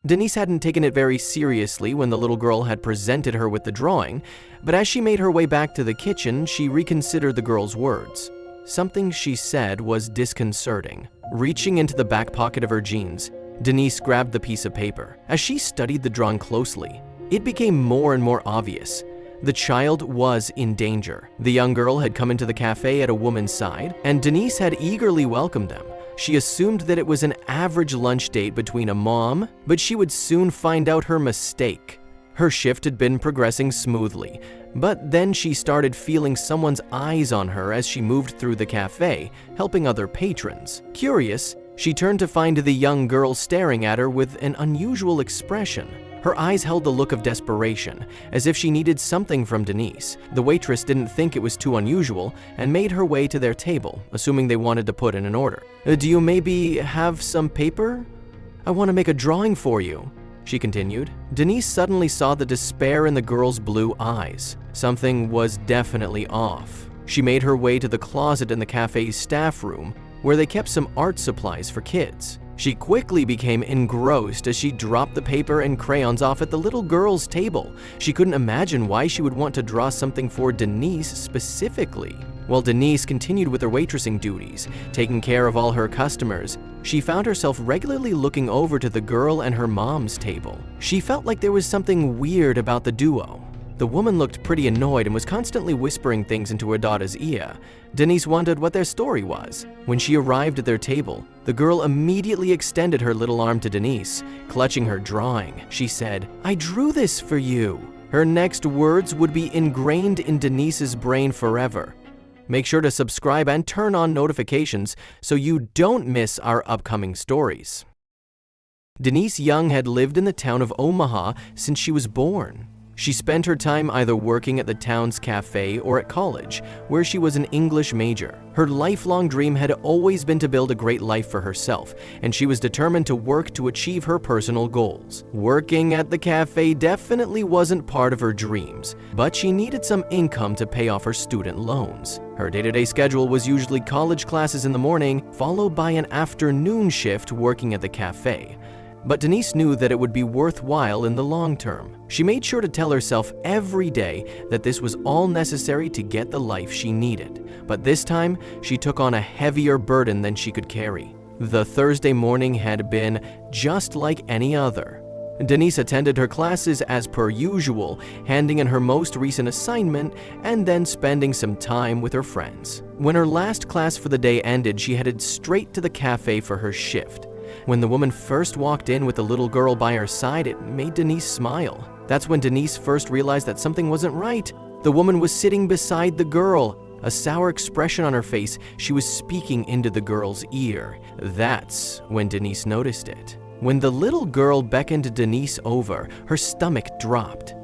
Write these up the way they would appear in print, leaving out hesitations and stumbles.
Denise hadn't taken it very seriously when the little girl had presented her with the drawing, but as she made her way back to the kitchen, she reconsidered the girl's words. Something she said was disconcerting. Reaching into the back pocket of her jeans, Denise grabbed the piece of paper. As she studied the drawing closely, it became more and more obvious. The child was in danger. The young girl had come into the cafe at a woman's side, and Denise had eagerly welcomed them. She assumed that it was an average lunch date between a mom, but she would soon find out her mistake. Her shift had been progressing smoothly, but then she started feeling someone's eyes on her as she moved through the cafe, helping other patrons. Curious, she turned to find the young girl staring at her with an unusual expression. Her eyes held the look of desperation, as if she needed something from Denise. The waitress didn't think it was too unusual and made her way to their table, assuming they wanted to put in an order. "Do you maybe have some paper? I want to make a drawing for you," she continued. Denise suddenly saw the despair in the girl's blue eyes. Something was definitely off. She made her way to the closet in the cafe's staff room, where they kept some art supplies for kids. She quickly became engrossed as she dropped the paper and crayons off at the little girl's table. She couldn't imagine why she would want to draw something for Denise specifically. While Denise continued with her waitressing duties, taking care of all her customers, she found herself regularly looking over to the girl and her mom's table. She felt like there was something weird about the duo. The woman looked pretty annoyed and was constantly whispering things into her daughter's ear. Denise wondered what their story was. When she arrived at their table, the girl immediately extended her little arm to Denise, clutching her drawing. She said, "I drew this for you." Her next words would be ingrained in Denise's brain forever. Make sure to subscribe and turn on notifications so you don't miss our upcoming stories. Denise Young had lived in the town of Omaha since she was born. She spent her time either working at the town's cafe or at college, where she was an English major. Her lifelong dream had always been to build a great life for herself, and she was determined to work to achieve her personal goals. Working at the cafe definitely wasn't part of her dreams, but she needed some income to pay off her student loans. Her day-to-day schedule was usually college classes in the morning, followed by an afternoon shift working at the cafe. But Denise knew that it would be worthwhile in the long term. She made sure to tell herself every day that this was all necessary to get the life she needed. But this time, she took on a heavier burden than she could carry. The Thursday morning had been just like any other. Denise attended her classes as per usual, handing in her most recent assignment and then spending some time with her friends. When her last class for the day ended, she headed straight to the cafe for her shift. When the woman first walked in with the little girl by her side, it made Denise smile. That's when Denise first realized that something wasn't right. The woman was sitting beside the girl. A sour expression on her face, she was speaking into the girl's ear. That's when Denise noticed it. When the little girl beckoned Denise over, her stomach dropped.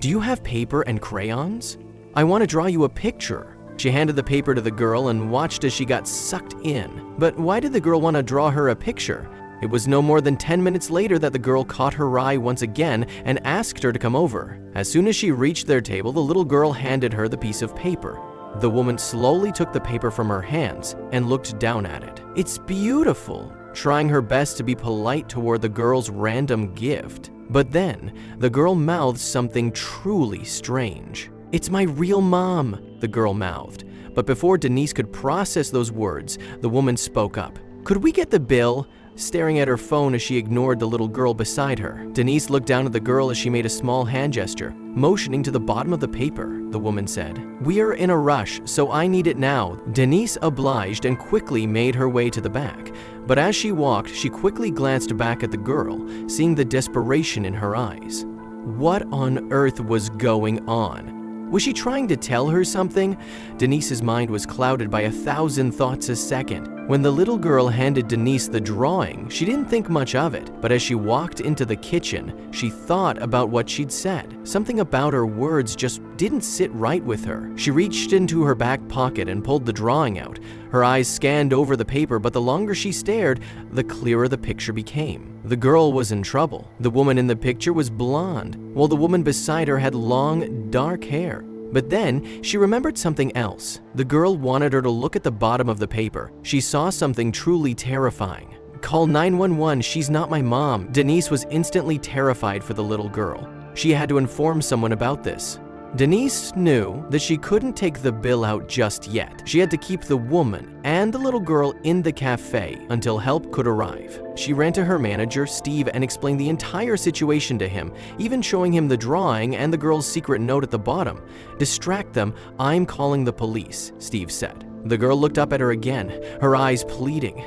"Do you have paper and crayons? I want to draw you a picture." She handed the paper to the girl and watched as she got sucked in. But why did the girl want to draw her a picture? It was no more than 10 minutes later that the girl caught her eye once again and asked her to come over. As soon as she reached their table, the little girl handed her the piece of paper. The woman slowly took the paper from her hands and looked down at it. "It's beautiful," trying her best to be polite toward the girl's random gift. But then, the girl mouthed something truly strange. "It's my real mom," the girl mouthed. But before Denise could process those words, the woman spoke up. "Could we get the bill?" Staring at her phone as she ignored the little girl beside her. Denise looked down at the girl as she made a small hand gesture, motioning to the bottom of the paper. The woman said, "We're in a rush, so I need it now." Denise obliged and quickly made her way to the back. But as she walked, she quickly glanced back at the girl, seeing the desperation in her eyes. What on earth was going on? Was she trying to tell her something? Denise's mind was clouded by 1,000 thoughts a second. When the little girl handed Denise the drawing, she didn't think much of it, but as she walked into the kitchen, she thought about what she'd said. Something about her words just didn't sit right with her. She reached into her back pocket and pulled the drawing out. Her eyes scanned over the paper, but the longer she stared, the clearer the picture became. The girl was in trouble. The woman in the picture was blonde, while the woman beside her had long, dark hair. But then, she remembered something else. The girl wanted her to look at the bottom of the paper. She saw something truly terrifying. "Call 911, she's not my mom." Denise was instantly terrified for the little girl. She had to inform someone about this. Denise knew that she couldn't take the bill out just yet. She had to keep the woman and the little girl in the cafe until help could arrive. She ran to her manager, Steve, and explained the entire situation to him, even showing him the drawing and the girl's secret note at the bottom. "Distract them, I'm calling the police," Steve said. The girl looked up at her again, her eyes pleading.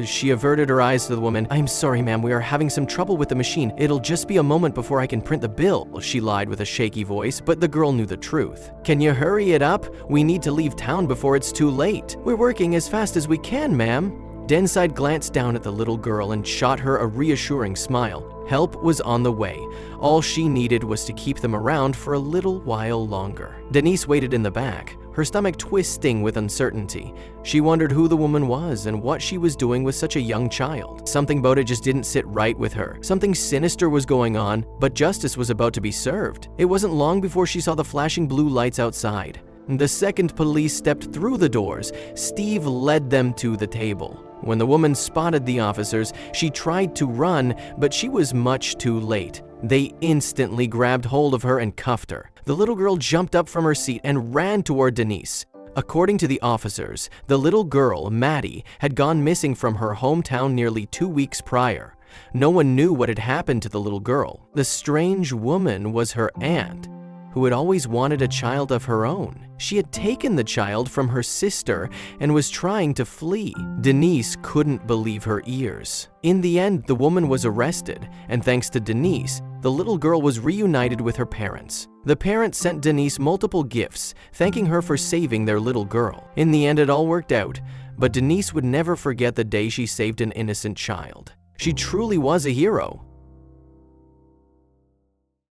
She averted her eyes to the woman. "I'm sorry, ma'am, we are having some trouble with the machine. It'll just be a moment before I can print the bill," she lied with a shaky voice, but the girl knew the truth. "Can you hurry it up? We need to leave town before it's too late." "We're working as fast as we can, ma'am." Denside glanced down at the little girl and shot her a reassuring smile. Help was on the way. All she needed was to keep them around for a little while longer. Denise waited in the back, her stomach twisting with uncertainty. She wondered who the woman was and what she was doing with such a young child. Something about it just didn't sit right with her. Something sinister was going on, but justice was about to be served. It wasn't long before she saw the flashing blue lights outside. The second police stepped through the doors, Steve led them to the table. When the woman spotted the officers, she tried to run, but she was much too late. They instantly grabbed hold of her and cuffed her. The little girl jumped up from her seat and ran toward Denise. According to the officers, the little girl, Maddie, had gone missing from her hometown nearly 2 weeks prior. No one knew what had happened to the little girl. The strange woman was her aunt, who had always wanted a child of her own. She had taken the child from her sister and was trying to flee. Denise couldn't believe her ears. In the end, the woman was arrested, and thanks to Denise, the little girl was reunited with her parents. The parents sent Denise multiple gifts, thanking her for saving their little girl. In the end, it all worked out, but Denise would never forget the day she saved an innocent child. She truly was a hero.